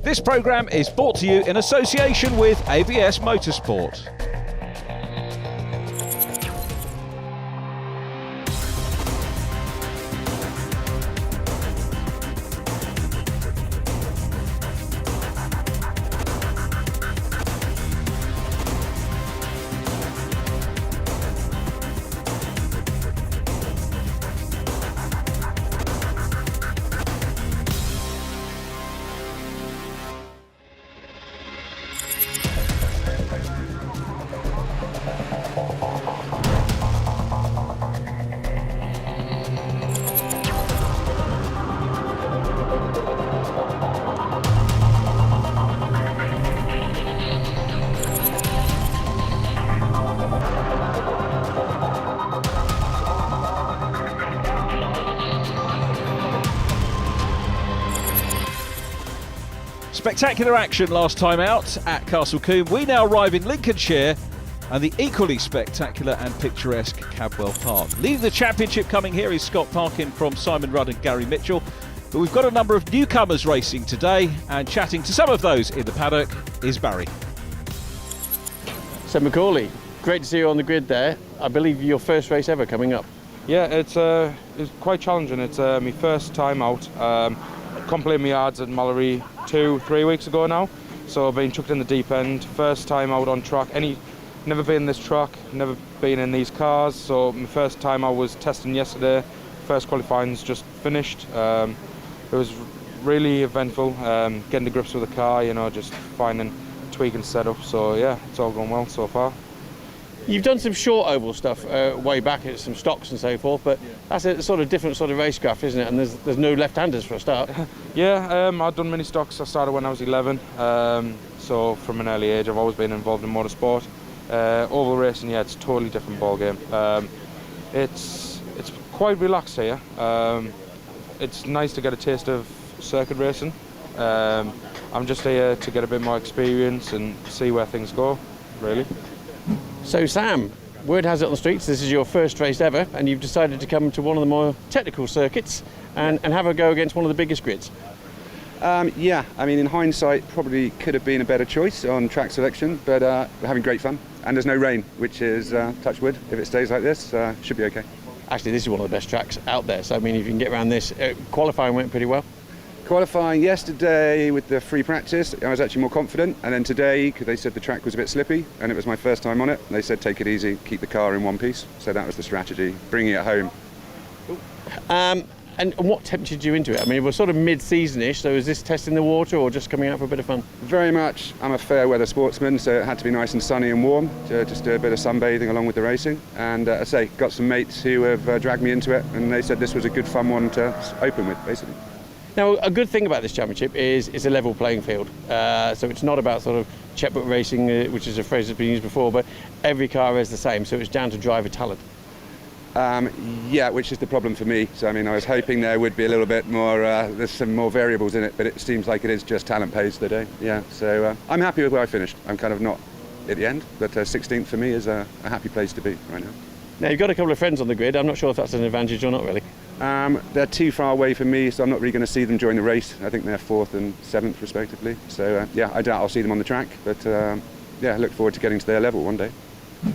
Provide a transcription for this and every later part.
This programme is brought to you in association with ABS Motorsport. Spectacular action last time out at Castle Combe. We now arrive in Lincolnshire and the equally spectacular and picturesque Cadwell Park. Leading the championship coming here is Scott Parkin from Simon Rudd and Gary Mitchell. But we've got a number of newcomers racing today, and chatting to some of those in the paddock is Barry. So Macaulay, great to see you on the grid there. I believe your first race ever coming up. Yeah, it's quite challenging. It's my first time out. Completed my yards at Mallory 2-3 weeks ago now, so I've been chucked in the deep end. First time out on track. Never been in this track, never been in these cars. So my first time I was testing yesterday. First qualifying's just finished. It was really eventful. Getting to grips with the car, you know, just finding tweaking setup. So yeah, it's all gone well so far. You've done some short oval stuff way back at some stocks and so forth, but that's a sort of different sort of racecraft, isn't it? And there's no left-handers for a start. Yeah, I've done mini stocks. I started when I was 11, so from an early age I've always been involved in motorsport. Oval racing, yeah, it's a totally different ball game. It's quite relaxed here. It's nice to get a taste of circuit racing. I'm just here to get a bit more experience and see where things go, really. So Sam, word has it on the streets, this is your first race ever, and you've decided to come to one of the more technical circuits and have a go against one of the biggest grids. Yeah, I mean, in hindsight, probably could have been a better choice on track selection, but we're having great fun. And there's no rain, which is, touch wood, if it stays like this, should be okay. Actually, this is one of the best tracks out there, so I mean, if you can get around this, qualifying went pretty well. Qualifying yesterday with the free practice, I was actually more confident, and then today, because they said the track was a bit slippy, and it was my first time on it, they said take it easy, keep the car in one piece, so that was the strategy, bringing it home. And what tempted you into it? I mean, it was sort of mid-season-ish, so is this testing the water or just coming out for a bit of fun? Very much. I'm a fair weather sportsman, so it had to be nice and sunny and warm to just do a bit of sunbathing along with the racing. And I say, got some mates who have dragged me into it, and they said this was a good fun one to open with, basically. Now, a good thing about this championship is it's a level playing field. So it's not about sort of checkbook racing, which is a phrase that's been used before, but every car is the same, so it's down to driver talent. Yeah, which is the problem for me. So I mean, I was hoping there would be a little bit more, there's some more variables in it, but it seems like it is just talent pays today. Yeah, so I'm happy with where I finished. I'm kind of not at the end, but 16th for me is a happy place to be right now. Now, you've got a couple of friends on the grid. I'm not sure if that's an advantage or not, really. They're too far away from me, so I'm not really going to see them during the race. I think they're 4th and 7th, respectively. So, yeah, I doubt I'll see them on the track, but, yeah, I look forward to getting to their level one day.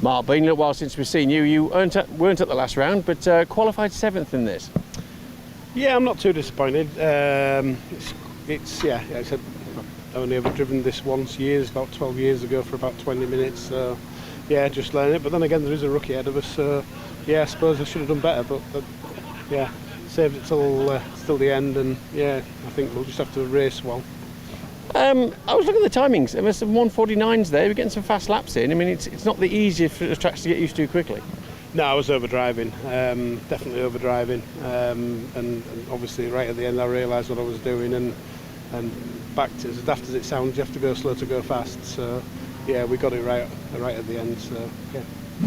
Mark, been a little while since we've seen you. You weren't at the last round, but qualified 7th in this. Yeah, I'm not too disappointed. It's I've only ever driven this once, about 12 years ago for about 20 minutes. So, yeah, just learning it. But then again, there is a rookie ahead of us, so yeah, I suppose I should have done better. But yeah, saved it till the end, and yeah, I think we'll just have to race well. I was looking at the timings. There must have 149s there. We're getting some fast laps in. I mean, it's not the easiest for the tracks to get used to quickly. No, I was overdriving, definitely overdriving, and obviously right at the end I realised what I was doing, and back to, as daft as it sounds, you have to go slow to go fast. So yeah, we got it right at the end. So yeah.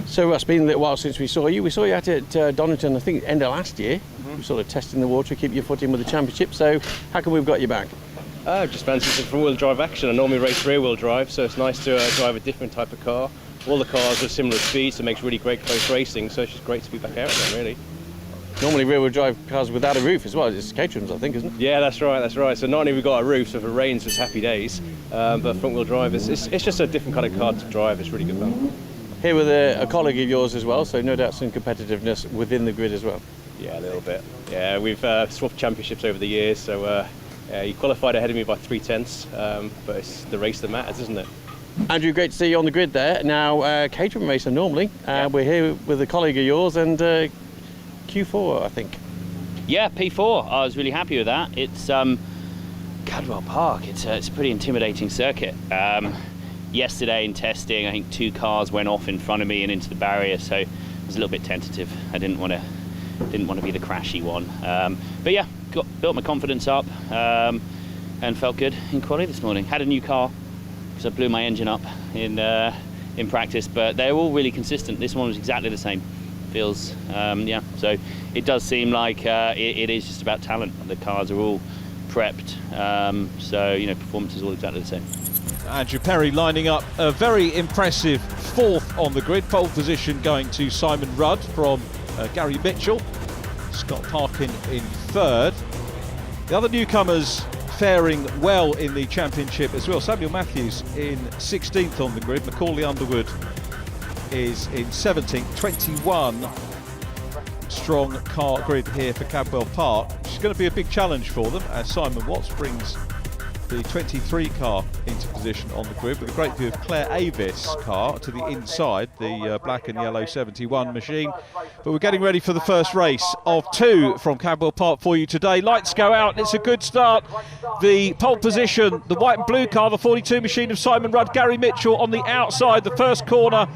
So it's been a little while since we saw you. We saw you out at Donington, I think, end of last year. Mm-hmm. Sort of testing the water, keep your foot in with the championship. So how come we've got you back? Just fancy some front-wheel drive action. I normally race rear-wheel drive, so it's nice to drive a different type of car. All the cars are similar speed, so it makes really great close racing, so it's just great to be back out there, really. normally rear-wheel drive cars without a roof as well. It's Caterham's, I think, isn't it? Yeah, that's right, that's right. So not only have we got a roof, so if it rains, it's happy days, but front-wheel drive, it's just a different kind of car to drive. It's really good fun. Here with a colleague of yours as well, so no doubt some competitiveness within the grid as well. Yeah, a little bit. Yeah, we've swapped championships over the years, so he qualified ahead of me by 0.3, but it's the race that matters, isn't it? Andrew, great to see you on the grid there. Now, Caterham racer normally. We're here with a colleague of yours and Q4, I think. Yeah, P4. I was really happy with that. It's Cadwell Park. It's a pretty intimidating circuit. Yesterday in testing, I think 2 cars went off in front of me and into the barrier, so I was a little bit tentative. I didn't want to be the crashy one. But yeah, built my confidence up and felt good in quali this morning. Had a new car because I blew my engine up in practice, but they're all really consistent. This one was exactly the same. Feels, yeah, so it does seem like it is just about talent. The cars are all prepped, so you know, performance is all exactly the same. Andrew Perry lining up a very impressive 4th on the grid. Pole position going to Simon Rudd from Gary Mitchell. Scott Parkin in 3rd. The other newcomers faring well in the championship as well. Samuel Matthews in 16th on the grid. Macaulay Underwood is in 17th. 21 strong car grid here for Cadwell Park, which is going to be a big challenge for them as Simon Watts brings the 23 car into position on the grid with a great view of Claire Avis' car to the inside, the black and yellow 71 machine. But we're getting ready for the first race of 2 from Cadwell Park for you today. Lights go out, it's a good start. The pole position, the white and blue car, the 42 machine of Simon Rudd, Gary Mitchell on the outside. The first corner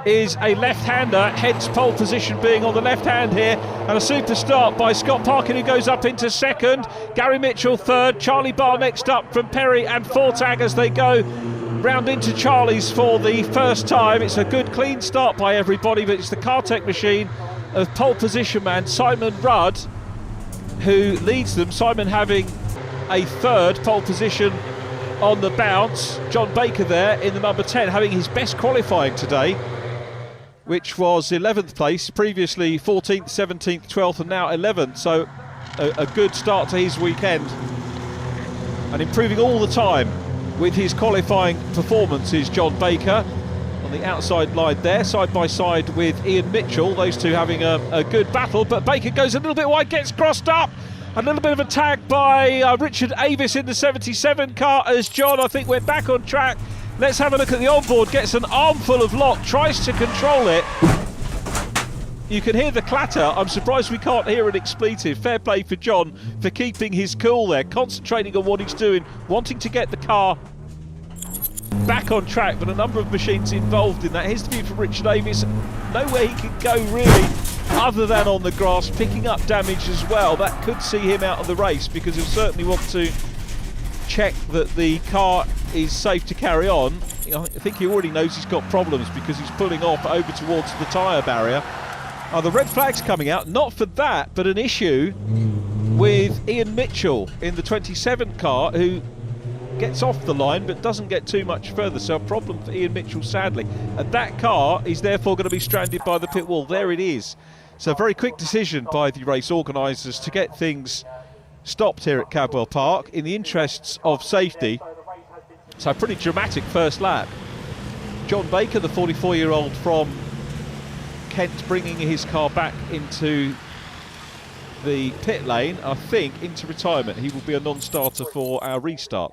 is a left-hander, hence pole position being on the left hand here, and a super start by Scott Parkin, who goes up into 2nd, Gary Mitchell 3rd, Charlie Barr next up from Perry and Fortag as they go round into Charlie's for the first time. It's a good clean start by everybody, but it's the Cartech machine of pole position man Simon Rudd who leads them. Simon having a 3rd pole position on the bounce. John Baker there in the number 10 having his best qualifying today, which was 11th place, previously 14th, 17th, 12th and now 11th, so a good start to his weekend and improving all the time with his qualifying performance is John Baker on the outside line there, side by side with Ian Mitchell, those two having a good battle, but Baker goes a little bit wide, gets crossed up. A little bit of a tag by Richard Avis in the 77 car as John, I think, went back on track. Let's have a look at the onboard, gets an armful of lock, tries to control it. You can hear the clatter. I'm surprised we can't hear an expletive. Fair play for John for keeping his cool there, concentrating on what he's doing, wanting to get the car back on track, but a number of machines involved in that. Here's the view from Richard Avis. Nowhere he can go really other than on the grass, picking up damage as well. That could see him out of the race because he'll certainly want to check that the car is safe to carry on. I think he already knows he's got problems because he's pulling off over towards the tyre barrier. The red flag's coming out, not for that, but an issue with Ian Mitchell in the 27 car, who gets off the line but doesn't get too much further, so a problem for Ian Mitchell sadly, and that car is therefore going to be stranded by the pit wall. There it is. So a very quick decision by the race organisers to get things stopped here at Cadwell Park in the interests of safety. So a pretty dramatic first lap. John Baker, the 44-year-old from Kent, bringing his car back into the pit lane, I think into retirement. He will be a non-starter for our restart.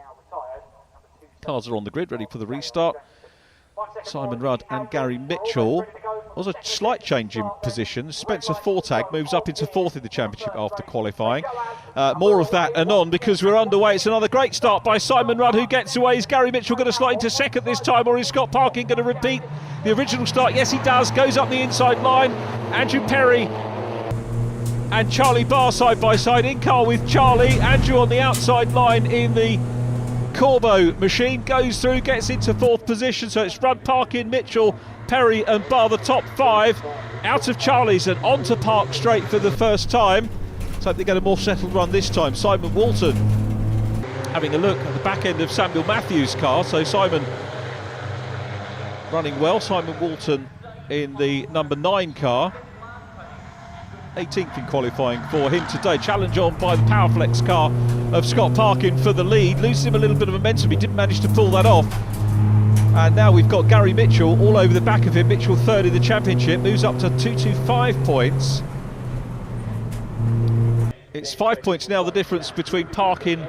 Cars are on the grid ready for the restart. Simon Rudd and Gary Mitchell. There was a slight change in position. Spencer Fortag moves up into 4th in the championship after qualifying. More of that anon because we're underway. It's another great start by Simon Rudd, who gets away. Is Gary Mitchell going to slide into 2nd this time, or is Scott Parkin going to repeat the original start? Yes, he does. Goes up the inside line. Andrew Perry and Charlie Barr side by side in car with Charlie. Andrew on the outside line in the Corbo machine, goes through, gets into 4th position. So it's Rudd, Parkin, Mitchell, Perry and Barr, the top 5. Out of Charlie's and onto Park Straight for the first time. So they get a more settled run this time. Simon Walton having a look at the back end of Samuel Matthews' car. So Simon running well. Simon Walton in the number 9 car. 18th in qualifying for him today. Challenge on by the Powerflex car of Scott Parkin for the lead. Loses him a little bit of momentum. He didn't manage to pull that off. And now we've got Gary Mitchell all over the back of him. Mitchell third in the championship, moves up to 225 points. It's 5 points now, the difference between Parkin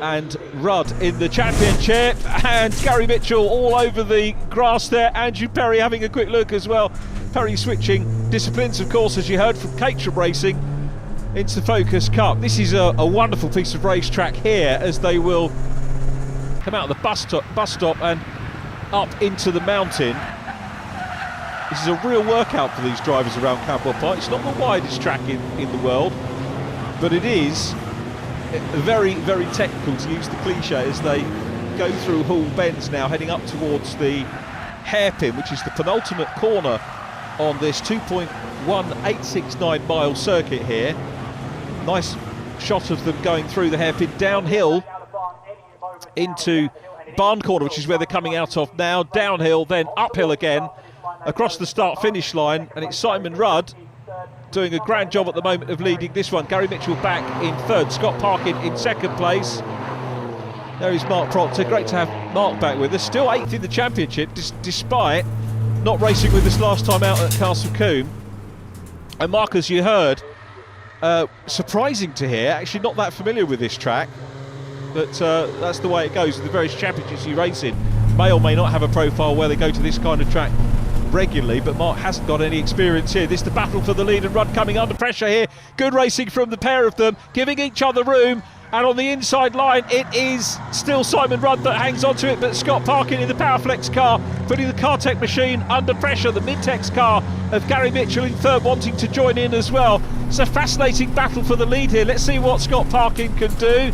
and Rudd in the championship. And Gary Mitchell all over the grass there. Andrew Perry having a quick look as well. Perry switching disciplines, of course, as you heard from Caterham Racing, into Focus Cup. This is a wonderful piece of racetrack here as they will come out of the bus stop and up into the mountain. This is a real workout for these drivers around Cadwell Park. It's not the widest track in the world, but it is very, very technical, to use the cliche, as they go through Hall Bends now, heading up towards the hairpin, which is the penultimate corner on this 2.1869 mile circuit here. Nice shot of them going through the hairpin downhill into Barn Corner, which is where they're coming out of now. Downhill, then uphill again across the start-finish line, and it's Simon Rudd doing a grand job at the moment of leading this one. Gary Mitchell back in third, Scott Parkin in second place. There is Mark Proctor. Great to have Mark back with us. Still 8th in the championship, despite not racing with us last time out at Castle Combe. And Mark, as you heard, surprising to hear, actually not that familiar with this track, but that's the way it goes with the various championships you race in. May or may not have a profile where they go to this kind of track regularly, but Mark hasn't got any experience here. This is the battle for the lead, and Rudd coming under pressure here. Good racing from the pair of them, giving each other room, and on the inside line it is still Simon Rudd that hangs on to it, but Scott Parkin in the Powerflex car putting the Cartech machine under pressure. The Mintex car of Gary Mitchell in third, wanting to join in as well. It's a fascinating battle for the lead here. Let's see what Scott Parkin can do.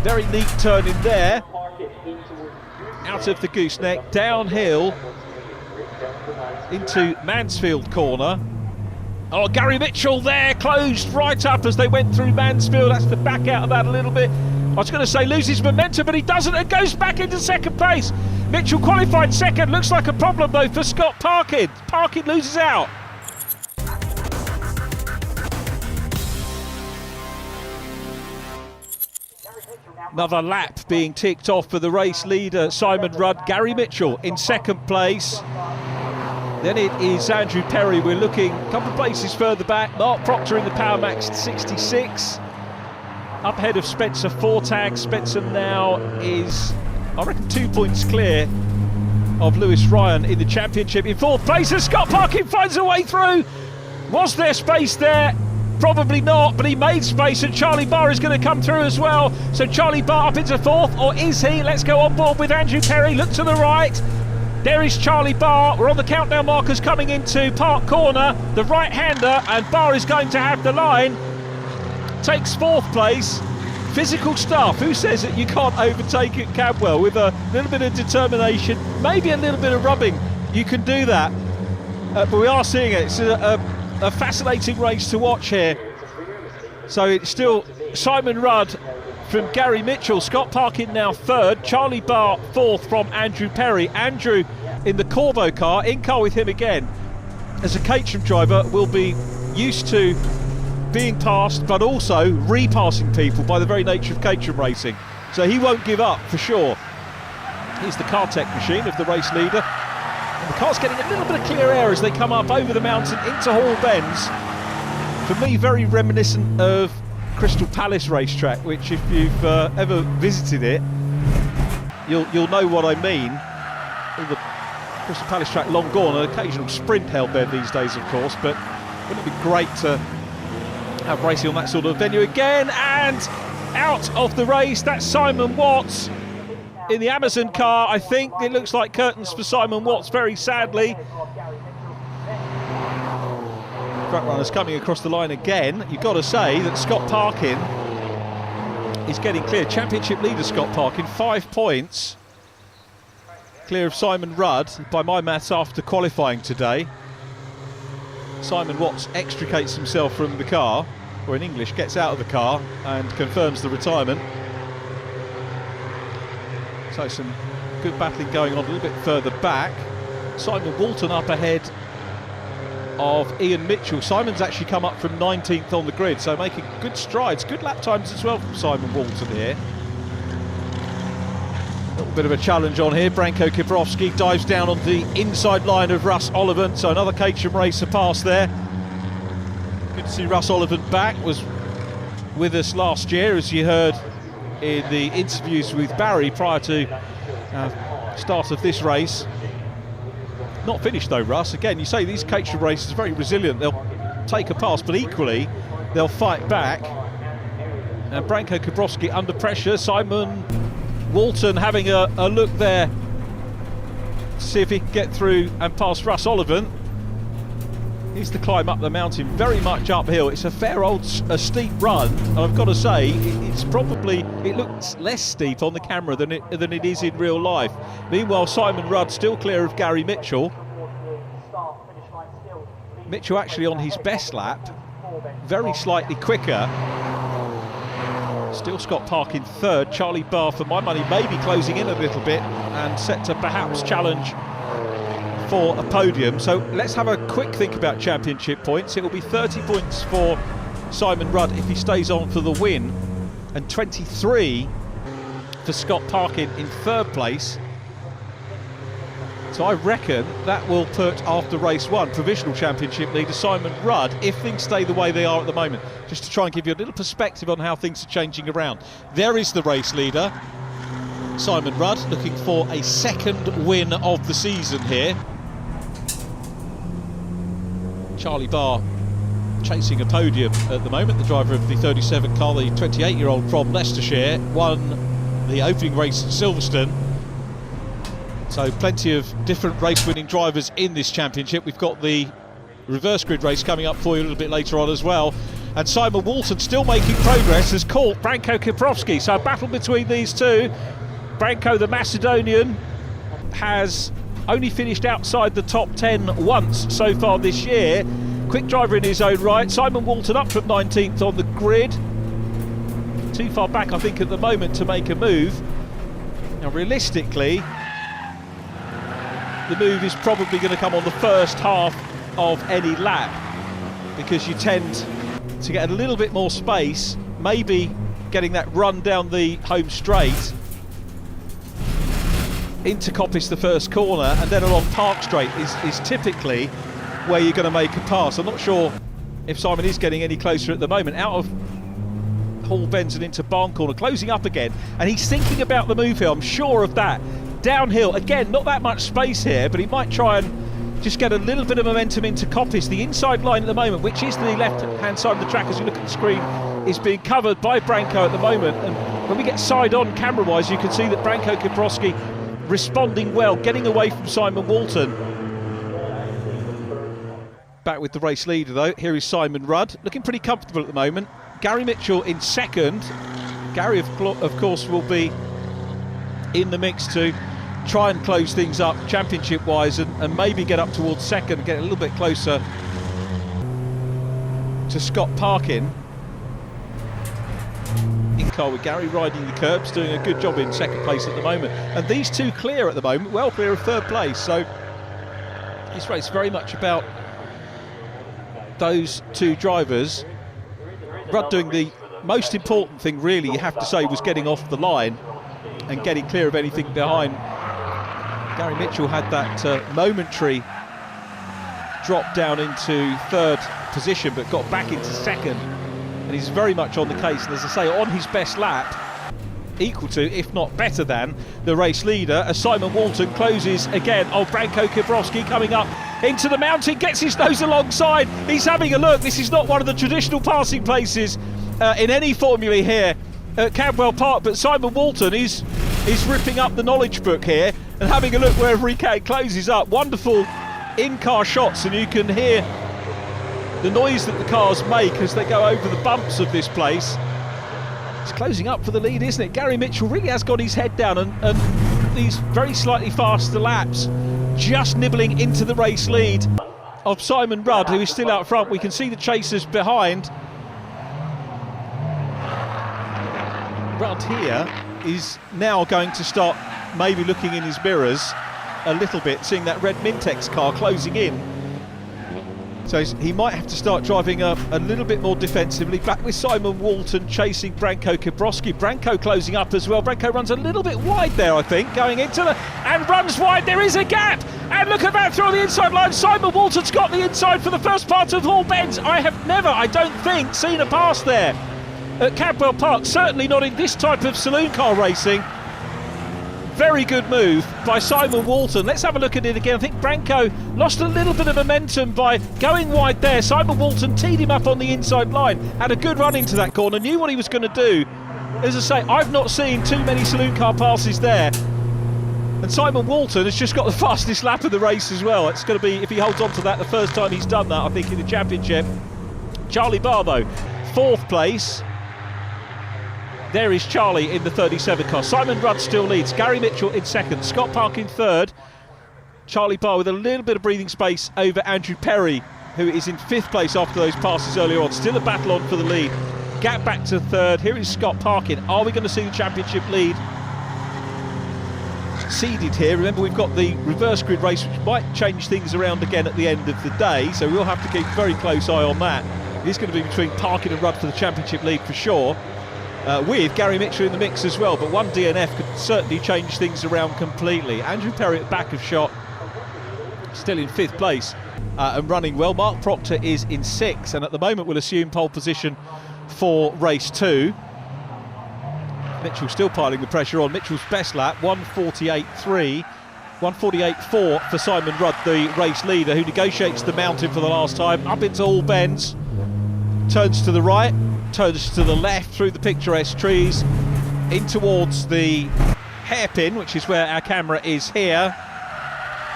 Very neat turn in there, out of the gooseneck, downhill into Mansfield corner. Oh, Gary Mitchell there, closed right up as they went through Mansfield. That's to back out of that a little bit. I was going to say loses momentum, but he doesn't, and goes back into second place. Mitchell qualified second. Looks like a problem though for Scott Parkin. Parkin loses out. Another lap being ticked off for the race leader, Simon Rudd. Gary Mitchell in second place. Then it is Andrew Perry. We're looking a couple of places further back. Mark Proctor in the Power Max 66. Up ahead of Spencer Fortag. Spencer now is, I reckon, 2 points clear of Lewis Ryan in the championship. In fourth place, as Scott Parkin finds a way through. Was there space there? Probably not, but he made space, and Charlie Barr is going to come through as well. So Charlie Barr up into fourth, or is he? Let's go on board with Andrew Perry. Look to the right. There is Charlie Barr. We're on the countdown markers coming into Park Corner. The right-hander, and Barr is going to have the line. Takes fourth place. Physical stuff. Who says that you can't overtake at Cadwell with a little bit of determination, maybe a little bit of rubbing? You can do that. But we are seeing it. It's a fascinating race to watch here. So it's still Simon Rudd from Gary Mitchell, Scott Parkin now third, Charlie Barr fourth from Andrew Perry. Andrew in the Corvo car, in car with him again. As a Caterham driver, will be used to being passed, but also repassing people by the very nature of Caterham racing. So he won't give up for sure. Here's the Cartech machine of the race leader. And the car's getting a little bit of clear air as they come up over the mountain into Hall Bends. For me, very reminiscent of Crystal Palace racetrack, which if you've ever visited it, you'll know what I mean. The Crystal Palace track long gone, an occasional sprint held there these days, of course, but wouldn't it be great to have racing on that sort of venue again? And out of the race, that's Simon Watts in the Amazon car. I think it looks like curtains for Simon Watts, very sadly. Front runners coming across the line again. You've got to say that Scott Parkin is getting clear. Championship leader Scott Parkin, 5 points clear of Simon Rudd by my maths after qualifying today. Simon Watts extricates himself from the car, or in English, gets out of the car and confirms the retirement. So some good battling going on a little bit further back. Simon Walton up ahead of Ian Mitchell. Simon's actually come up from 19th on the grid, so making good strides, good lap times as well from Simon Walton here. A little bit of a challenge on here. Branko Kiprovski dives down on the inside line of Russ Olivan, so another Caterham racer pass there. Good to see Russ Olivan back, was with us last year, as you heard in the interviews with Barry prior to start of this race. Not finished though, Russ. Again, you say these Caterham races are very resilient. They'll take a pass, but equally they'll fight back. And Branko Kiprovski under pressure. Simon Walton having a look there to see if he can get through and pass Russ Olivan. Here's the climb up the mountain, very much uphill. It's a fair old steep run, and I've got to say it looks less steep on the camera than it is in real life. Meanwhile, Simon Rudd still clear of Gary Mitchell. Mitchell actually on his best lap, very slightly quicker. Still Scott Park in third. Charlie Barr, for my money, maybe closing in a little bit and set to perhaps challenge for a podium. So let's have a quick think about championship points. It will be 30 points for Simon Rudd if he stays on for the win, and 23 for Scott Parkin in third place. So I reckon that will put, after race one, provisional championship leader Simon Rudd, if things stay the way they are at the moment, just to try and give you a little perspective on how things are changing around. There is the race leader, Simon Rudd, looking for a second win of the season here. Charlie Barr chasing a podium at the moment, the driver of the 37 car, the 28-year-old from Leicestershire, won the opening race at Silverstone. So plenty of different race-winning drivers in this championship. We've got the reverse grid race coming up for you a little bit later on as well. And Simon Walton still making progress, has caught Branko Kiprovski. So a battle between these two. Branko, the Macedonian, has only finished outside the top 10 once so far this year. Quick driver in his own right. Simon Walton up from 19th on the grid. Too far back, I think, at the moment to make a move. Now, realistically, the move is probably going to come on the first half of any lap, because you tend to get a little bit more space, maybe getting that run down the home straight into Coppice, the first corner, and then along Park Straight is typically where you're going to make a pass. I'm not sure if Simon is getting any closer at the moment. Out of Hall Bends and into Barn Corner, closing up again, and he's thinking about the move here, I'm sure of that. Downhill, again, not that much space here, but he might try and just get a little bit of momentum into Coppice. The inside line at the moment, which is the left-hand side of the track as you look at the screen, is being covered by Branko at the moment. And when we get side on camera-wise, you can see that Branko Kiprovski responding well, getting away from Simon Walton. Back with the race leader though, here is Simon Rudd, looking pretty comfortable at the moment. Gary Mitchell in second. Gary of course will be in the mix to try and close things up championship wise and maybe get up towards second and get a little bit closer to Scott Parkin. In car with Gary riding the curbs, doing a good job in second place at the moment, and these two clear at the moment, well clear of third place. So this race very much about those two drivers. Rudd doing the most important thing really, you have to say, was getting off the line and getting clear of anything behind. Gary Mitchell had that momentary drop down into third position, but got back into second, and he's very much on the case, and as I say, on his best lap, equal to, if not better than, the race leader, as Simon Walton closes again. Oh, Branko Kiprovski coming up into the mountain, gets his nose alongside, he's having a look. This is not one of the traditional passing places in any formula here at Cadwell Park, but Simon Walton is ripping up the knowledge book here and having a look wherever he can. Closes up, wonderful in-car shots, and you can hear the noise that the cars make as they go over the bumps of this place. It's closing up for the lead, isn't it? Gary Mitchell really has got his head down, and these very slightly faster laps just nibbling into the race lead of Simon Rudd, who is still out front. We can see the chasers behind. Rudd here is now going to start maybe looking in his mirrors a little bit, seeing that red Mintex car closing in. So he might have to start driving a little bit more defensively. Back with Simon Walton chasing Branko Kiprovski. Branko closing up as well. Branko runs a little bit wide there, I think, going into and runs wide. There is a gap. And look at that through the inside line. Simon Walton's got the inside for the first part of Hall Bends. I have never, I don't think, seen a pass there at Cadwell Park. Certainly not in this type of saloon car racing. Very good move by Simon Walton. Let's have a look at it again. I think Branko lost a little bit of momentum by going wide there. Simon Walton teed him up on the inside line, had a good run into that corner, knew what he was going to do. As I say, I've not seen too many saloon car passes there. And Simon Walton has just got the fastest lap of the race as well. It's going to be, if he holds on to that, the first time he's done that, I think, in the championship. Charlie Barr, though, 4th place. There is Charlie in the 37 car. Simon Rudd still leads. Gary Mitchell in 2nd. Scott Park in 3rd. Charlie Barr with a little bit of breathing space over Andrew Perry, who is in 5th place after those passes earlier on. Still a battle on for the lead. Gap back to 3rd. Here is Scott Parkin. Are we going to see the championship lead seeded here? Remember, we've got the reverse grid race, which might change things around again at the end of the day, so we'll have to keep a very close eye on that. It is going to be between Parkin and Rudd for the championship lead for sure. With Gary Mitchell in the mix as well, but one DNF could certainly change things around completely. Andrew Perry at the back of shot, still in 5th place and running well. Mark Proctor is in 6th, and at the moment will assume pole position for race 2. Mitchell still piling the pressure on. Mitchell's best lap, 1:48.3, 1:48.4 for Simon Rudd, the race leader, who negotiates the mountain for the last time. Up into Hall Bends, turns to the right, turns to the left through the picturesque trees, in towards the hairpin, which is where our camera is here.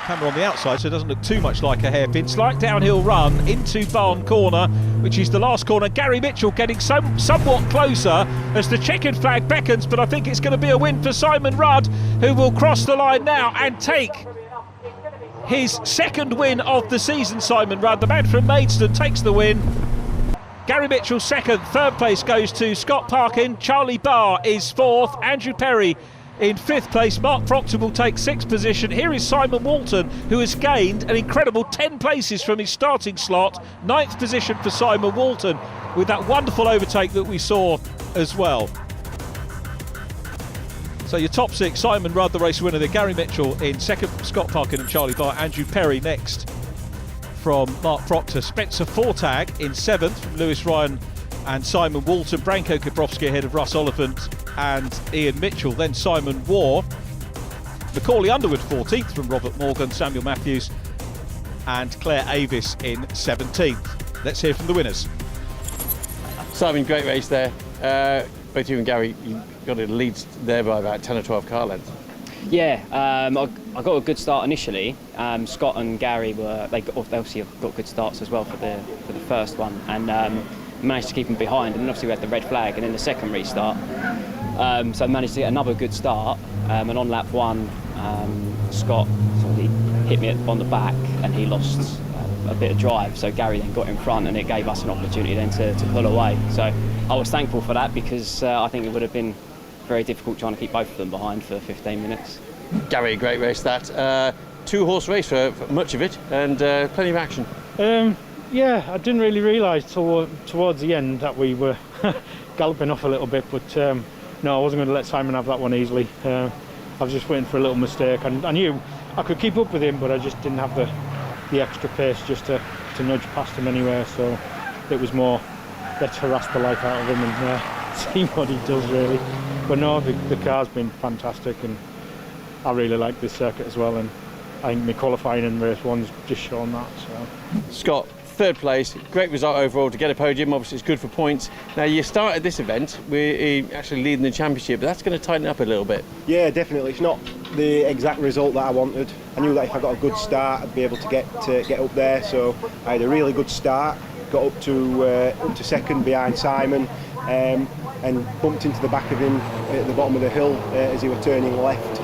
Camera on the outside, so it doesn't look too much like a hairpin. Slight downhill run into Barn Corner, which is the last corner. Gary Mitchell getting somewhat closer as the checkered flag beckons, but I think it's going to be a win for Simon Rudd, who will cross the line now and take his 2nd win of the season. Simon Rudd, the man from Maidstone, takes the win. Gary Mitchell 2nd, 3rd place goes to Scott Parkin. Charlie Barr is 4th. Andrew Perry in 5th place. Mark Proctor will take 6th position. Here is Simon Walton, who has gained an incredible 10 places from his starting slot. 9th position for Simon Walton, with that wonderful overtake that we saw as well. So your top 6, Simon Rudd, the race winner there. Gary Mitchell in 2nd, Scott Parkin and Charlie Barr. Andrew Perry next from Mark Proctor. Spencer Fortag in 7th from Lewis Ryan and Simon Walton. Branko Kiprovski ahead of Russ Oliphant and Ian Mitchell. Then Simon Waugh. Macaulay Underwood 14th from Robert Morgan. Samuel Matthews and Claire Avis in 17th. Let's hear from the winners. Simon, great race there. Both you and Gary, you got a lead there by about 10 or 12 car lengths. Yeah, I got a good start initially. Scott and Gary they obviously got good starts as well for the first one, and managed to keep them behind. And then obviously we had the red flag, and then the second restart. So I managed to get another good start. And on lap 1, Scott sort of hit me on the back, and he lost a bit of drive. So Gary then got in front, and it gave us an opportunity then to pull away. So I was thankful for that, because I think it would have been very difficult trying to keep both of them behind for 15 minutes. Gary, great race that. 2-horse race for much of it, and plenty of action. Yeah, I didn't really realise towards the end that we were galloping off a little bit, but no, I wasn't going to let Simon have that one easily. I was just waiting for a little mistake, and I knew I could keep up with him, but I just didn't have the extra pace just to nudge past him anywhere. So it was more, let's harass the life out of him and see what he does, really. But no, the car's been fantastic, and I really like this circuit as well, and I think my qualifying in race 1's just shown that. So. Scott, 3rd place, great result overall to get a podium. Obviously it's good for points. Now you started this event with actually leading the championship, but that's going to tighten up a little bit. Yeah, definitely. It's not the exact result that I wanted. I knew that if I got a good start I'd be able to get up there, so I had a really good start, got up to 2nd behind Simon, and bumped into the back of him at the bottom of the hill as he was turning left,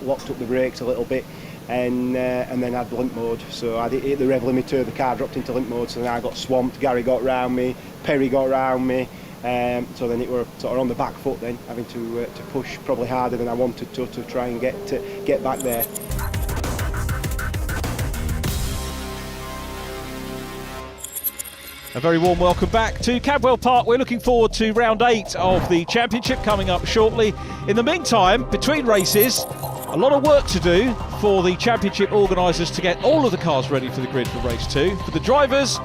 locked up the brakes a little bit, and then had limp mode. So I hit the rev limiter, the car dropped into limp mode, so then I got swamped. Gary got round me, Perry got round me, so then it were sort of on the back foot then, having to push probably harder than I wanted to try and get back there. A very warm welcome back to Cadwell Park. We're looking forward to round 8 of the championship coming up shortly. In the meantime, between races, a lot of work to do for the championship organisers to get all of the cars ready for the grid for race 2. For the drivers,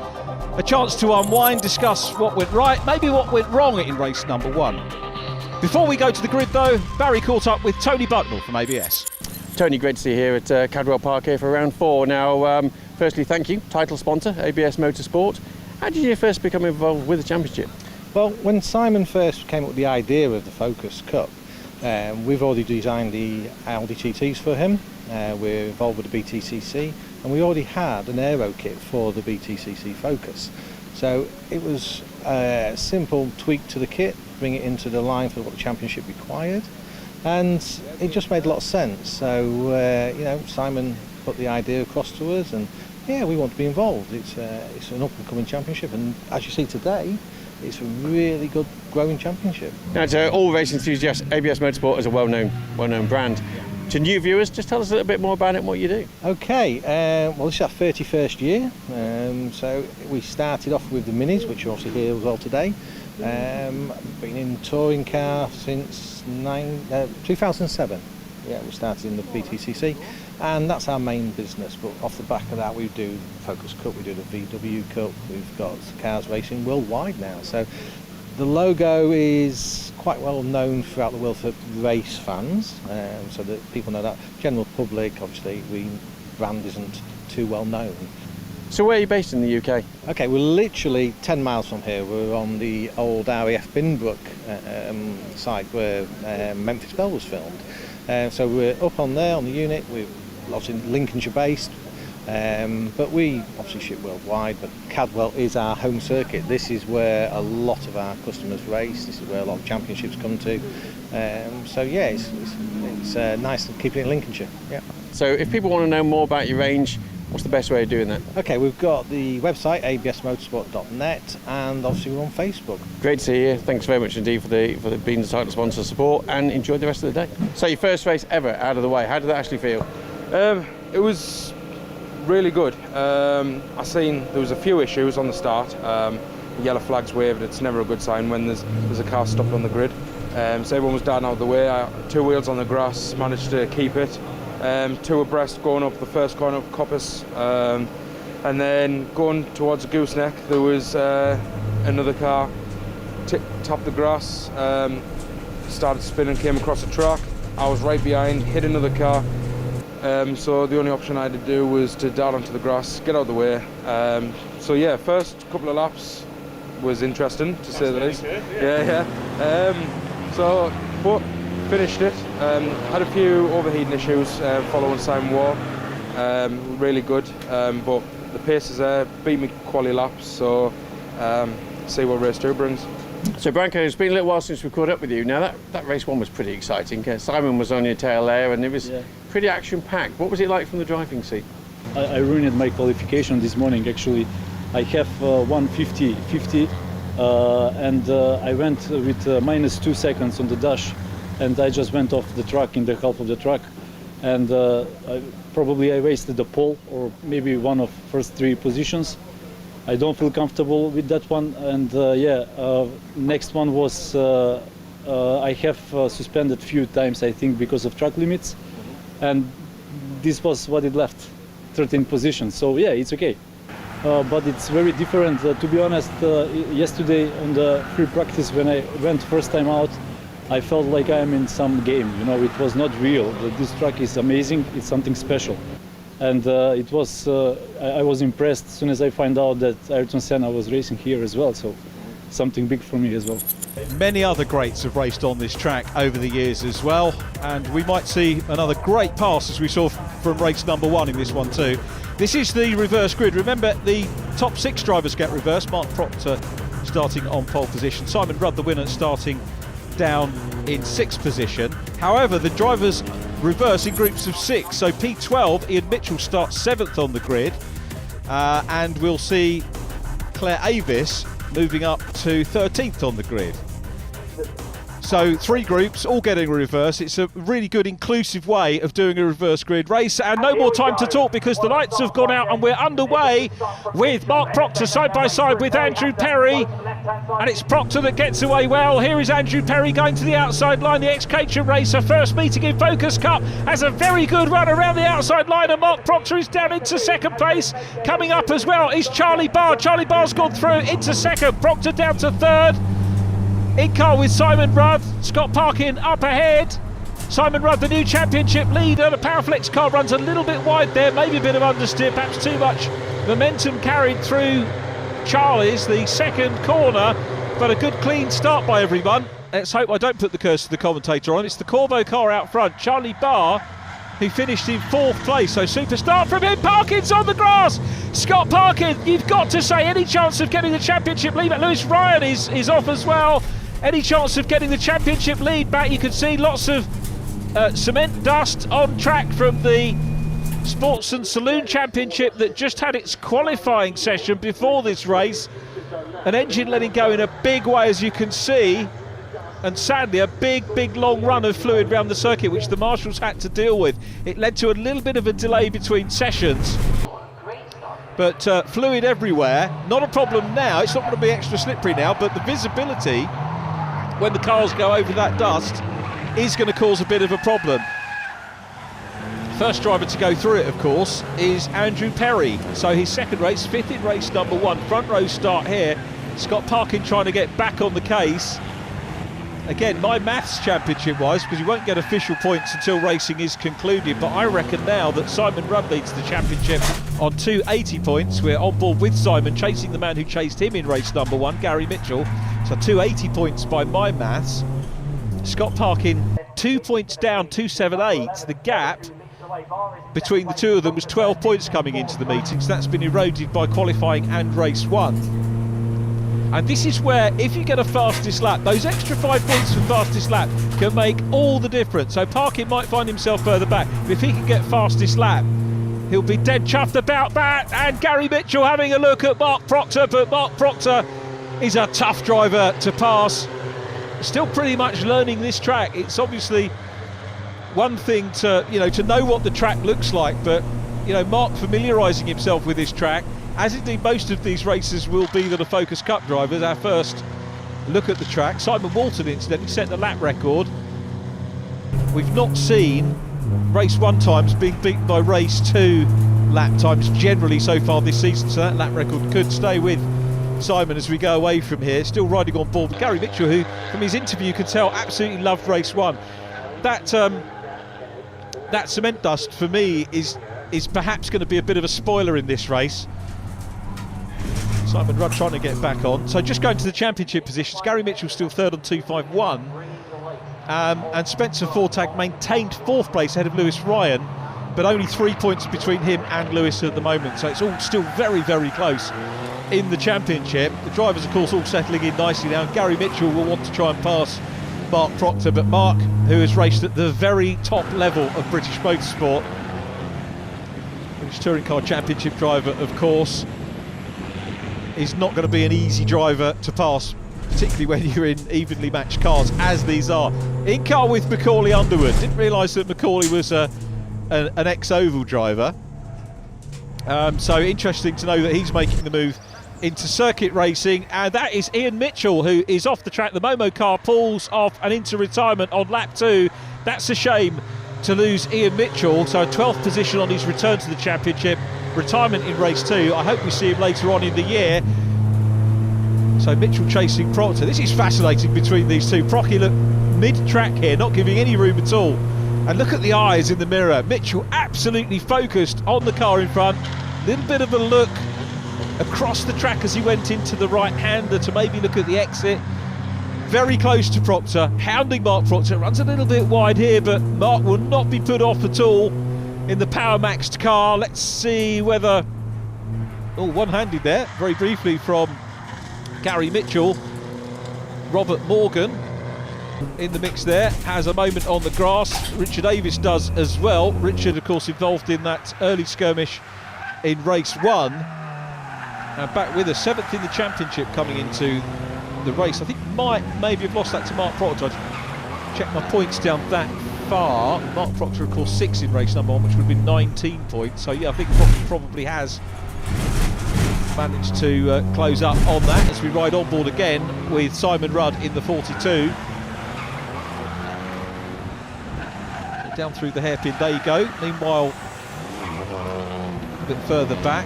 a chance to unwind, discuss what went right, maybe what went wrong in race number 1. Before we go to the grid though, Barry caught up with Tony Bucknell from ABS. Tony, great to see you here at Cadwell Park here for round 4. Now, firstly, thank you, title sponsor, ABS Motorsport. How did you first become involved with the championship? Well, when Simon first came up with the idea of the Focus Cup, we've already designed the Audi TTs for him. We're involved with the BTCC, and we already had an aero kit for the BTCC Focus. So it was a simple tweak to the kit, bring it into the line for what the championship required, and it just made a lot of sense. So you know, Simon put the idea across to us, and yeah, we want to be involved. It's an up-and-coming championship, and as you see today, it's a really good growing championship. Now, to all race enthusiasts, ABS Motorsport is a well-known brand. To new viewers, just tell us a little bit more about it and what you do. Okay, well, this is our 31st year. So we started off with the Minis, which are obviously here as well today. Been in touring car since 2007. Yeah, we started in the BTCC, and that's our main business. But off the back of that, we do Focus Cup, we do the VW Cup, we've got cars racing worldwide now. So the logo is quite well known throughout the world for race fans, so that people know that. General public, obviously, brand isn't too well known. So where are you based in the UK? Okay, we're literally 10 miles from here. We're on the old RAF Binbrook site where Memphis Belle was filmed. So we're up on there on the unit. We're obviously Lincolnshire based, but we obviously ship worldwide. But Cadwell is our home circuit. This is where a lot of our customers race. This is where a lot of championships come to. So yeah, it's nice to keep it in Lincolnshire. Yeah. So if people want to know more about your range, what's the best way of doing that? Okay, we've got the website absmotorsport.net, and obviously we're on Facebook. Great to see you. Thanks very much indeed for being the title sponsor support, and enjoy the rest of the day. So your first race ever out of the way, how did that actually feel? It was really good. I seen there was a few issues on the start. The yellow flag's waved. It's never a good sign when there's a car stopped on the grid. So everyone was down out of the way. 2 wheels on the grass, managed to keep it. 2 abreast going up the first corner of Coppice, and then going towards the gooseneck there was another car topped the grass, started spinning, came across the track. I was right behind, hit another car, so the only option I had to do was to dart onto the grass, get out of the way. So yeah, first couple of laps was interesting, to say the least. But finished it. Had a few overheating issues following Simon War. Really good, but the pace is there. Beat me quali laps, so see what race 2 brings. So Branko, it's been a little while since we caught up with you. Now that race 1 was pretty exciting. Simon was on your tail there, and it was pretty action-packed. What was it like from the driving seat? I ruined my qualification this morning. Actually, I have 1:50.50, and I went with -2 seconds on the dash. And I just went off the track in the half of the track, and I wasted the pole or maybe one of first 3 positions. I don't feel comfortable with that one, and next one was I have suspended few times, I think, because of track limits, and this was what it left, 13 positions. So yeah, it's okay, but it's very different. To be honest, yesterday on the free practice when I went first time out, I felt like I'm in some game, you know, it was not real. This track is amazing, it's something special. And I was impressed as soon as I found out that Ayrton Senna was racing here as well, so something big for me as well. Many other greats have raced on this track over the years as well, and we might see another great pass as we saw from race number 1 in this one too. This is the reverse grid. Remember, the top 6 drivers get reversed. Mark Proctor starting on pole position, Simon Rudd the winner starting down in 6th position. However, the drivers reverse in groups of 6, so P12 Ian Mitchell starts 7th on the grid, and we'll see Claire Avis moving up to 13th on the grid. So 3 groups, all getting a reverse. It's a really good inclusive way of doing a reverse grid race. And no more time to talk because the lights have gone out and we're underway with Mark Proctor side by side with Andrew Perry. And it's Proctor that gets away well. Here is Andrew Perry going to the outside line, the ex-Caterham racer, first meeting in Focus Cup, has a very good run around the outside line, and Mark Proctor is down into second place. Coming up as well is Charlie Barr. Charlie Barr's gone through into second, Proctor down to third. In car with Simon Rudd, Scott Parkin up ahead. Simon Rudd, the new championship leader. The Powerflex car runs a little bit wide there, maybe a bit of understeer, perhaps too much momentum carried through Charlie's, the second corner, but a good clean start by everyone. Let's hope I don't put the curse of the commentator on. It's the Corvo car out front, Charlie Barr, who finished in 4th place, so super start from him. Parkin's on the grass. Scott Parkin, you've got to say, any chance of getting the championship lead? Lewis Ryan is off as well. Any chance of getting the championship lead back? You can see lots of cement dust on track from the Sports and Saloon Championship that just had its qualifying session before this race. An engine letting go in a big way, as you can see, and sadly a big long run of fluid around the circuit which the marshals had to deal with. It led to a little bit of a delay between sessions, but fluid everywhere. Not a problem now, it's not going to be extra slippery now, but the visibility when the cars go over that dust is going to cause a bit of a problem. First driver to go through it, of course, is Andrew Perry. So his second race, 5th in race number 1. Front row start here. Scott Parkin trying to get back on the case. Again, my maths championship-wise, because you won't get official points until racing is concluded, but I reckon now that Simon Rudd leads the championship on 280 points. We're on board with Simon, chasing the man who chased him in race number 1, Gary Mitchell. So 280 points by my maths. Scott Parkin 2 points down, 278. The gap between the two of them was 12 points coming into the meeting, so that's been eroded by qualifying and race 1. And this is where, if you get a fastest lap, those extra 5 points for fastest lap can make all the difference. So Parkin might find himself further back, but if he can get fastest lap, he'll be dead chuffed about that. And Gary Mitchell having a look at Mark Proctor, but Mark Proctor is a tough driver to pass. Still pretty much learning this track. It's obviously one thing to know what the track looks like, but Mark familiarising himself with this track, as indeed most of these races will be that are Focus Cup drivers. Our first look at the track. Simon Walton incidentally set the lap record. We've not seen race 1 times being beaten by race 2 lap times generally so far this season, so that lap record could stay with Simon as we go away from here. Still riding on board with Gary Mitchell, who from his interview you could tell absolutely loved race 1. That cement dust for me is perhaps going to be a bit of a spoiler in this race. Simon Rudd trying to get back on. So just going to the championship positions, Gary Mitchell still third on 251, and Spencer Fortag maintained 4th place ahead of Lewis Ryan, but only 3 points between him and Lewis at the moment, so it's all still very close in the championship. The drivers of course all settling in nicely now. Gary Mitchell will want to try and pass Mark Proctor, but Mark, who has raced at the very top level of British motorsport, British Touring Car Championship driver of course, is not going to be an easy driver to pass, particularly when you're in evenly matched cars, as these are. In car with Macaulay Underwood. Didn't realise that Macaulay was an ex-oval driver. So interesting to know that he's making the move into circuit racing, and that is Ian Mitchell, who is off the track. The Momo car pulls off and into retirement on lap 2. That's a shame to lose Ian Mitchell, so a 12th position on his return to the championship. Retirement in race 2. I hope we see him later on in the year. So Mitchell chasing Proctor. This is fascinating between these two. Procky look mid-track here, not giving any room at all. And look at the eyes in the mirror. Mitchell absolutely focused on the car in front. Little bit of a look across the track as he went into the right-hander to maybe look at the exit. Very close to Proctor, hounding Mark Proctor. Runs a little bit wide here, but Mark will not be put off at all in the power maxed car. Let's see whether... Oh, one-handed there, very briefly from Gary Mitchell. Robert Morgan in the mix there, has a moment on the grass. Richard Davis does as well. Richard, of course, involved in that early skirmish in race 1. And back with us, 7th in the championship coming into the race. I think might maybe have lost that to Mark Proctor. check my points down that far. Mark Proctor, of course, 6 in race number 1, which would have been 19 points. So yeah, I think Proctor probably has managed to close up on that as we ride on board again with Simon Rudd in the 42. Down through the hairpin, there you go. Meanwhile, a bit further back,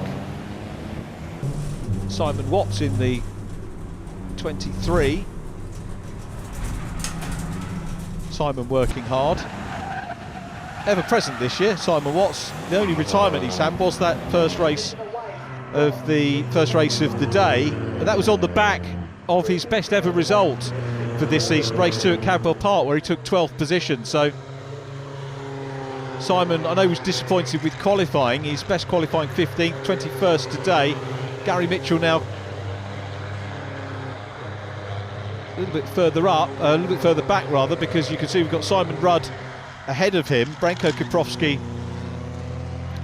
Simon Watts in the 23. Simon working hard, ever present this year. Simon Watts, the only retirement he's had was that first race of the day, and that was on the back of his best ever result for this season, race 2 at Cadwell Park, where he took 12th position. So Simon, I know, was disappointed with qualifying. His best qualifying 15th, 21st today. Gary Mitchell now a little bit further up, a little bit further back rather, because you can see we've got Simon Rudd ahead of him. Branko Kiprovski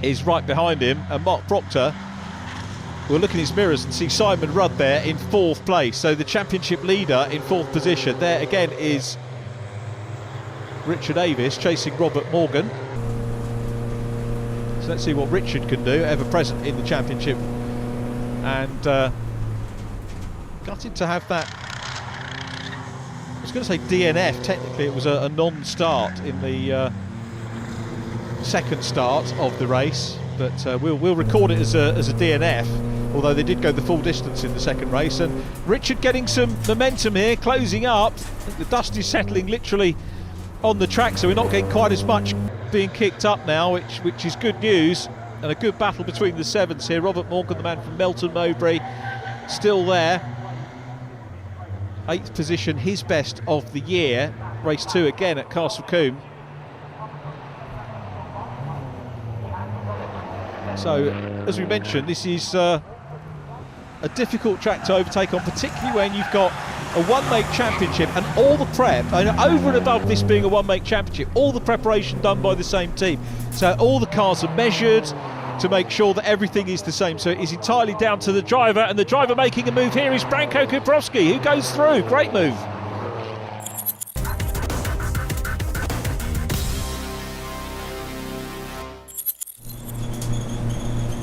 is right behind him, and Mark Proctor will look in his mirrors and see Simon Rudd there in 4th place. So the championship leader in 4th position. There again is Richard Avis chasing Robert Morgan. So let's see what Richard can do, ever present in the championship, and gutted to have that. I was going to say DNF. Technically, it was a non-start in the second start of the race, but we'll record it as a DNF. Although they did go the full distance in the second race, and Richard getting some momentum here, closing up. I think the dust is settling literally on the track, so we're not getting quite as much being kicked up now, which is good news, and a good battle between the 7s here. Robert Morgan, the man from Melton Mowbray, still there. 8th position, his best of the year. Race 2 again at Castle Combe. So, as we mentioned, this is a difficult track to overtake on, particularly when you've got a one-make championship and all the prep, and over and above this being a one-make championship, all the preparation done by the same team. So all the cars are measured to make sure that everything is the same. So it is entirely down to the driver, and the driver making a move here is Branko Kiprovski, who goes through. Great move.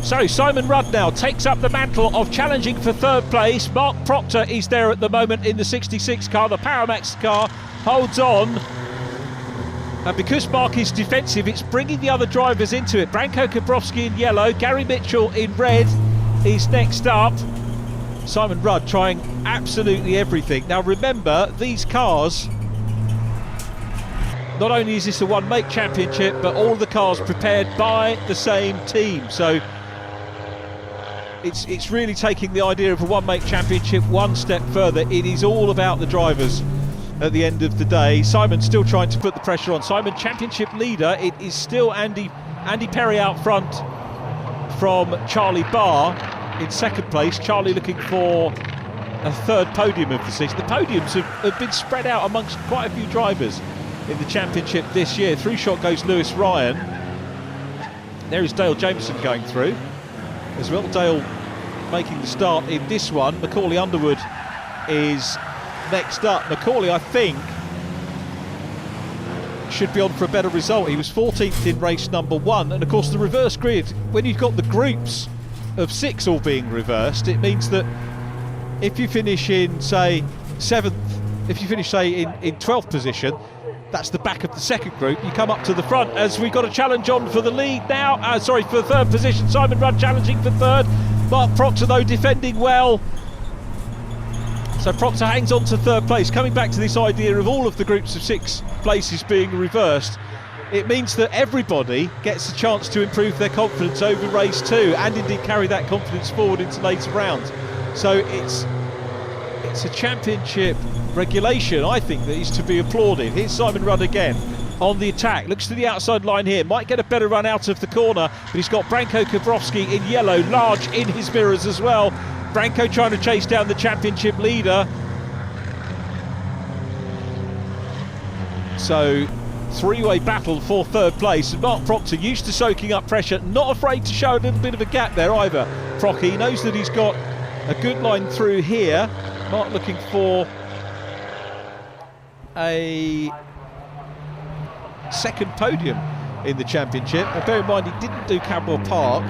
So Simon Rudd now takes up the mantle of challenging for 3rd place. Mark Proctor is there at the moment in the 66 car. The Paramax car holds on. And because Mark is defensive, it's bringing the other drivers into it. Branko Kiprovski in yellow, Gary Mitchell in red is next up. Simon Rudd trying absolutely everything. Now remember, these cars, not only is this a one-make championship, but all the cars prepared by the same team. So it's really taking the idea of a one-make championship one step further. It is all about the drivers at the end of the day. Simon still trying to put the pressure on. Simon, championship leader. It is still Andy Perry out front from Charlie Barr in 2nd place. Charlie looking for a 3rd podium of the season. The podiums have been spread out amongst quite a few drivers in the championship this year. Through shot goes Lewis Ryan. There is Dale Jameson going through as well. Dale making the start in this one. Macaulay Underwood is next up. Macaulay, I think, should be on for a better result. He was 14th in race number 1, and of course the reverse grid, when you've got the groups of 6 all being reversed, it means that if you finish in, say, 7th, if you finish, say, in 12th position, that's the back of the second group. You come up to the front as we've got a challenge on for the lead now. For 3rd position. Simon Rudd challenging for 3rd. Mark Proctor, though, defending well. So Proctor hangs on to 3rd place. Coming back to this idea of all of the groups of 6 places being reversed, it means that everybody gets a chance to improve their confidence over race 2, and indeed carry that confidence forward into later rounds. So it's a championship regulation, I think, that is to be applauded. Here's Simon Rudd again on the attack, looks to the outside line here, might get a better run out of the corner, but he's got Branko Kiprovski in yellow, large in his mirrors as well. Branko trying to chase down the championship leader. So 3-way battle for 3rd place. Mark Proctor, used to soaking up pressure, not afraid to show a little bit of a gap there either. Procky knows that he's got a good line through here. Mark looking for a second podium in the championship. And bear in mind, he didn't do Cadwell Park,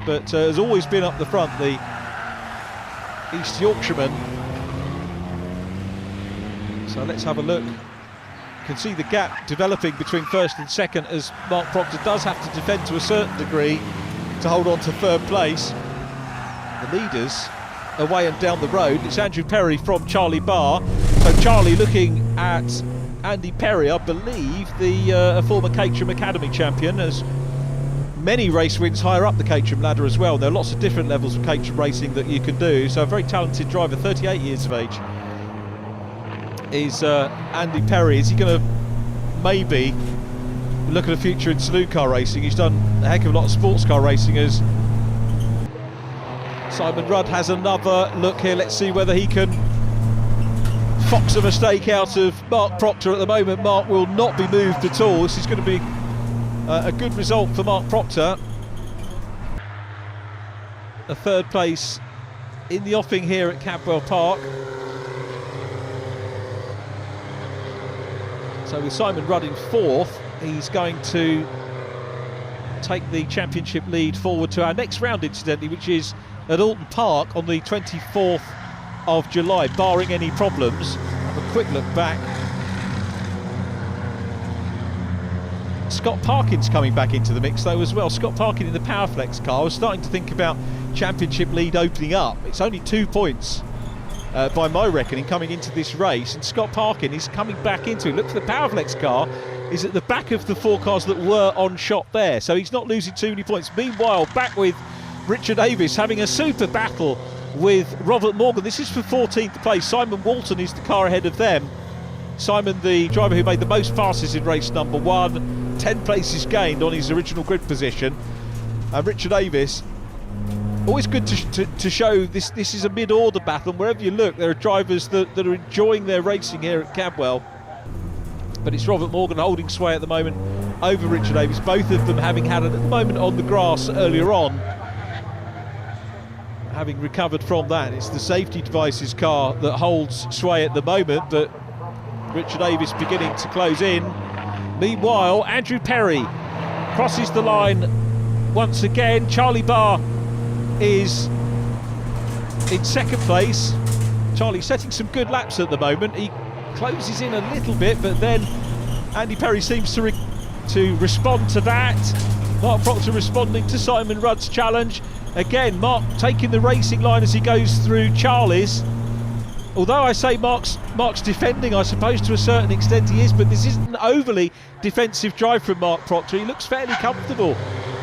but has always been up the front, the East Yorkshireman. So let's have a look. You can see the gap developing between first and second as Mark Proctor does have to defend to a certain degree to hold on to third place. The leaders away and down the road. It's Andrew Perry from Charlie Barr. So Charlie looking at Andy Perry, I believe the former Caterham Academy champion, has many race wins higher up the Caterham ladder as well. There are lots of different levels of Caterham racing that you can do. So a very talented driver, 38 years of age, is Andy Perry. Is he going to maybe look at a future in saloon car racing? He's done a heck of a lot of sports car racing. As Simon Rudd has another look here. Let's see whether he can fox a mistake out of Mark Proctor. At the moment, Mark will not be moved at all. This is going to be a good result for Mark Proctor. A third place in the offing here at Cadwell Park. So with Simon Rudd in fourth, he's going to take the championship lead forward to our next round, incidentally, which is at Alton Park on the 24th of July, barring any problems. Have a quick look back. Scott Parkin's coming back into the mix though as well. Scott Parkin in the Powerflex car. I was starting to think about championship lead opening up. It's only 2 points by my reckoning coming into this race, and Scott Parkin is coming back into it. Look for the Powerflex car, is at the back of the 4 cars that were on shot there, so he's not losing too many points. Meanwhile, back with Richard Davis having a super battle with Robert Morgan. This is for 14th place. Simon Walton is the car ahead of them. Simon, the driver who made the most passes in race number 1, 10 places gained on his original grid position. And Richard Davis, always good to show this is a mid-order battle, and wherever you look there are drivers that are enjoying their racing here at Cadwell. But it's Robert Morgan holding sway at the moment over Richard Davis, both of them having had it at the moment on the grass earlier on, having recovered from that. It's the safety devices car that holds sway at the moment, but Richard Davis beginning to close in. Meanwhile, Andrew Perry crosses the line once again. Charlie Barr is in second place. Charlie setting some good laps at the moment. He closes in a little bit, but then Andy Perry seems to respond to that. Mark Proctor responding to Simon Rudd's challenge. Again, Mark taking the racing line as he goes through Charlie's. Although I say Mark's defending, I suppose to a certain extent he is, but this isn't an overly defensive drive from Mark Proctor. He looks fairly comfortable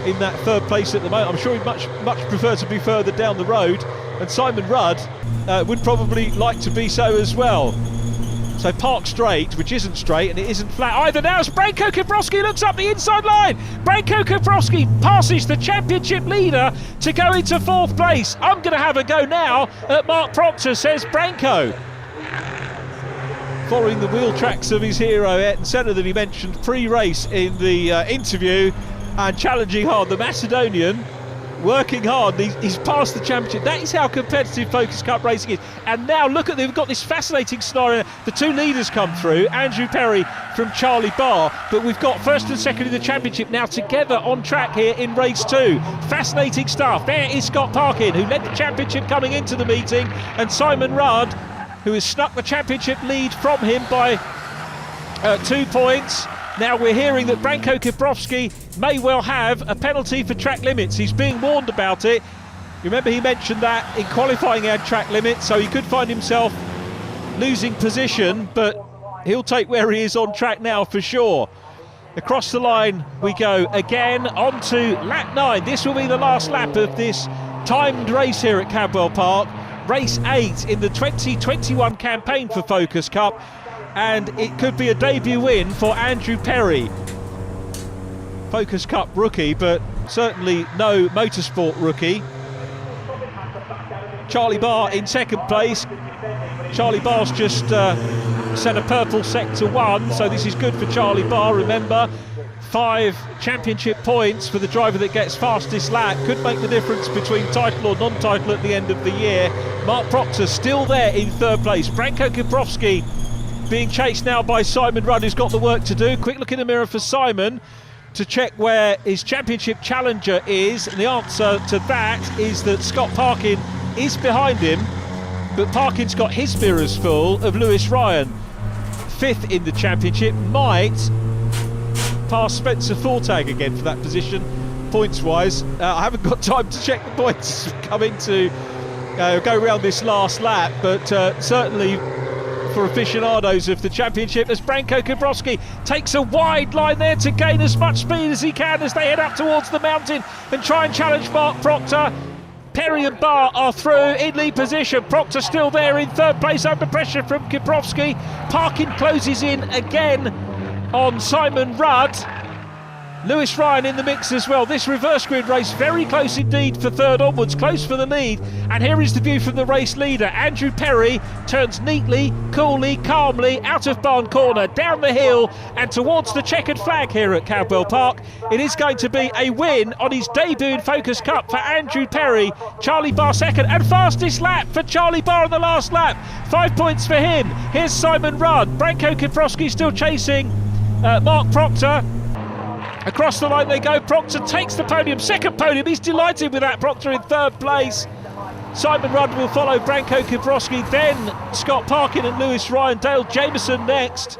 in that third place at the moment. I'm sure he'd much prefer to be further down the road, and Simon Rudd would probably like to be so as well. So Park straight, which isn't straight and it isn't flat either now, as Branko Kiprovski looks up the inside line. Branko Kiprovski passes the championship leader to go into fourth place. I'm going to have a go now at Mark Proctor, says Branko. Following the wheel tracks of his hero, Ayrton Senna, that he mentioned pre-race in the interview, and challenging hard, the Macedonian, working hard. He's passed the championship. That is how competitive Focus Cup racing is. And now look at, they've got this fascinating scenario. The 2 leaders come through, Andrew Perry from Charlie Barr, but we've got first and second in the championship now together on track here in race 2. Fascinating stuff. There is Scott Parkin, who led the championship coming into the meeting, and Simon Rudd, who has snuck the championship lead from him by 2 points. Now we're hearing that Branko Kiprovski may well have a penalty for track limits. He's being warned about it. Remember, he mentioned that in qualifying he had track limits, so he could find himself losing position, but he'll take where he is on track now for sure. Across the line we go again, on to lap 9. This will be the last lap of this timed race here at Cadwell Park. Race 8 in the 2021 campaign for Focus Cup. And it could be a debut win for Andrew Perry. Focus Cup rookie, but certainly no motorsport rookie. Charlie Barr in second place. Charlie Barr's just set a purple sector 1, so this is good for Charlie Barr. Remember, 5 championship points for the driver that gets fastest lap could make the difference between title or non-title at the end of the year. Mark Proctor still there in third place. Branko Kiprovski being chased now by Simon Rudd, who's got the work to do. Quick look in the mirror for Simon to check where his championship challenger is, and the answer to that is that Scott Parkin is behind him, but Parkin's got his mirrors full of Lewis Ryan, 5th in the championship, might pass Spencer Fortag again for that position points wise. I haven't got time to check the points coming to go around this last lap, but certainly for aficionados of the championship, as Branko Kiprovski takes a wide line there to gain as much speed as he can as they head up towards the mountain and try and challenge Mark Proctor. Perry and Barr are through in lead position. Proctor still there in 3rd place under pressure from Kiprovski. Parkin closes in again on Simon Rudd. Lewis Ryan in the mix as well. This reverse grid race very close indeed for 3rd onwards, close for the lead. And here is the view from the race leader. Andrew Perry turns neatly, coolly, calmly out of Barn Corner, down the hill and towards the checkered flag here at Cadwell Park. It is going to be a win on his debut in Focus Cup for Andrew Perry. Charlie Barr 2nd, and fastest lap for Charlie Barr on the last lap. 5 points for him. Here's Simon Rudd. Branko Kiprovski still chasing Mark Proctor. Across the line they go. Proctor takes the podium, 2nd podium. He's delighted with that. Proctor in 3rd place. Simon Rudd will follow Branko Kiprovski, then Scott Parkin and Lewis Ryan. Dale Jameson next.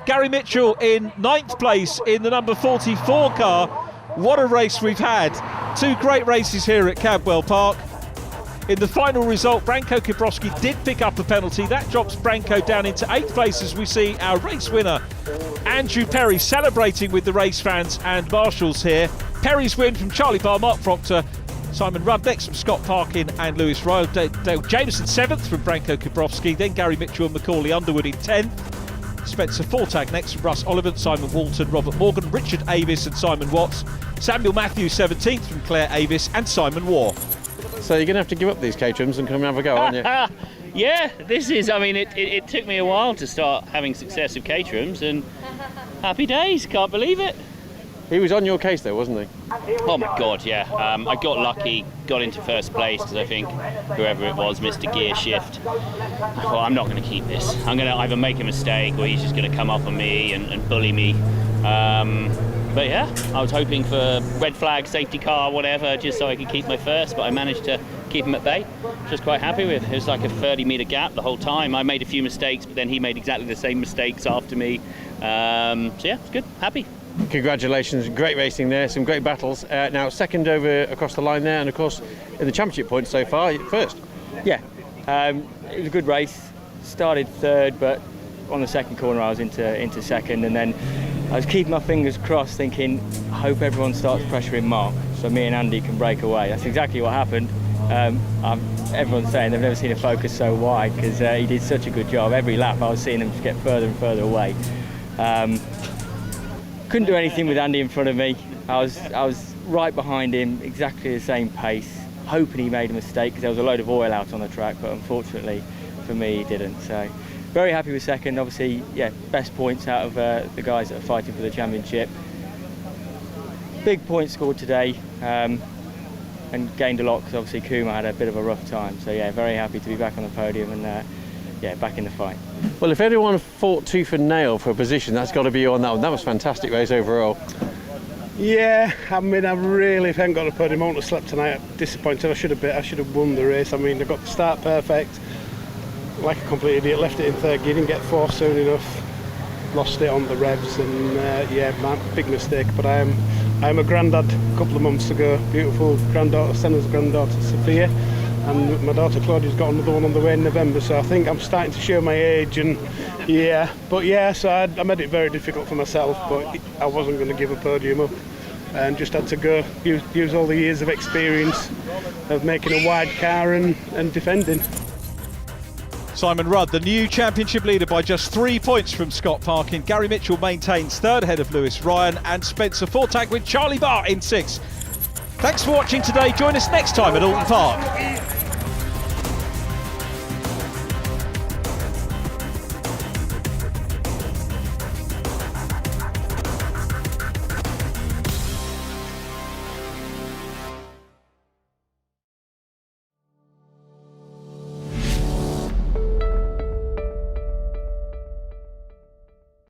Gary Mitchell in 9th place in the number 44 car. What a race we've had. 2 great races here at Cadwell Park. In the final result, Branko Kiprovski did pick up a penalty. That drops Branko down into 8th place as we see our race winner, Andrew Perry, celebrating with the race fans and marshals here. Perry's win from Charlie Barr, Mark Proctor, Simon Rudd next from Scott Parkin and Lewis Ryan. Dale Jameson 7th from Branko Kiprovski, then Gary Mitchell and Macaulay Underwood in 10th. Spencer Fortag next from Russ Oliver, Simon Walton, Robert Morgan, Richard Avis and Simon Watts. Samuel Matthews 17th from Claire Avis and Simon Waugh. So you're going to have to give up these caterums and come and have a go, aren't you? Yeah, this is, I mean, it took me a while to start having success with caterums, and happy days, can't believe it. He was on your case though, wasn't he? Oh my God, yeah. I got lucky, got into 1st place because I think whoever it was missed a gear shift. I thought, I'm not going to keep this. I'm going to either make a mistake or he's just going to come up on me and bully me. But yeah, I was hoping for red flag, safety car, whatever, just so I could keep my 1st, but I managed to keep him at bay, which I was quite happy with. It was like a 30-metre gap the whole time. I made a few mistakes, but then he made exactly the same mistakes after me. So yeah, it's good, happy. Congratulations, great racing there, some great battles. Now 2nd over across the line there, and of course in the championship points so far, 1st. Yeah, it was a good race. Started 3rd, but on the 2nd corner I was into 2nd, and then I was keeping my fingers crossed thinking, I hope everyone starts pressuring Mark so me and Andy can break away. That's exactly what happened. Everyone's saying they've never seen a Focus so wide because he did such a good job. Every lap I was seeing him get further and further away. Couldn't do anything with Andy in front of me. I was right behind him, exactly the same pace, hoping he made a mistake because there was a load of oil out on the track, but unfortunately for me he didn't. So very happy with 2nd. Obviously, yeah, best points out of the guys that are fighting for the championship. Big points scored today, and gained a lot because obviously Kuma had a bit of a rough time. So yeah, very happy to be back on the podium and yeah, back in the fight. Well, if anyone fought tooth and nail for a position, that's got to be you on that one. That was a fantastic race overall. Yeah, I mean, I really, if I hadn't got a podium, I wouldn't have slept tonight. I'm disappointed. I should have won the race. I mean, I got the start perfect. Like a complete idiot, left it in 3rd gear, didn't get 4th soon enough. Lost it on the revs, and yeah, big mistake. But I am a granddad a couple of months ago. Beautiful granddaughter, Senna's granddaughter Sophia, and my daughter Claudia's got another one on the way in November. So I think I'm starting to show my age, and yeah. But yeah, so I made it very difficult for myself. But I wasn't going to give a podium up, and just had to go use all the years of experience of making a wide car and defending. Simon Rudd, the new championship leader by just 3 points from Scott Parkin. Gary Mitchell maintains 3rd ahead of Lewis Ryan, and Spencer Fortag with Charlie Barr in 6th. Thanks for watching today. Join us next time at Alton Park.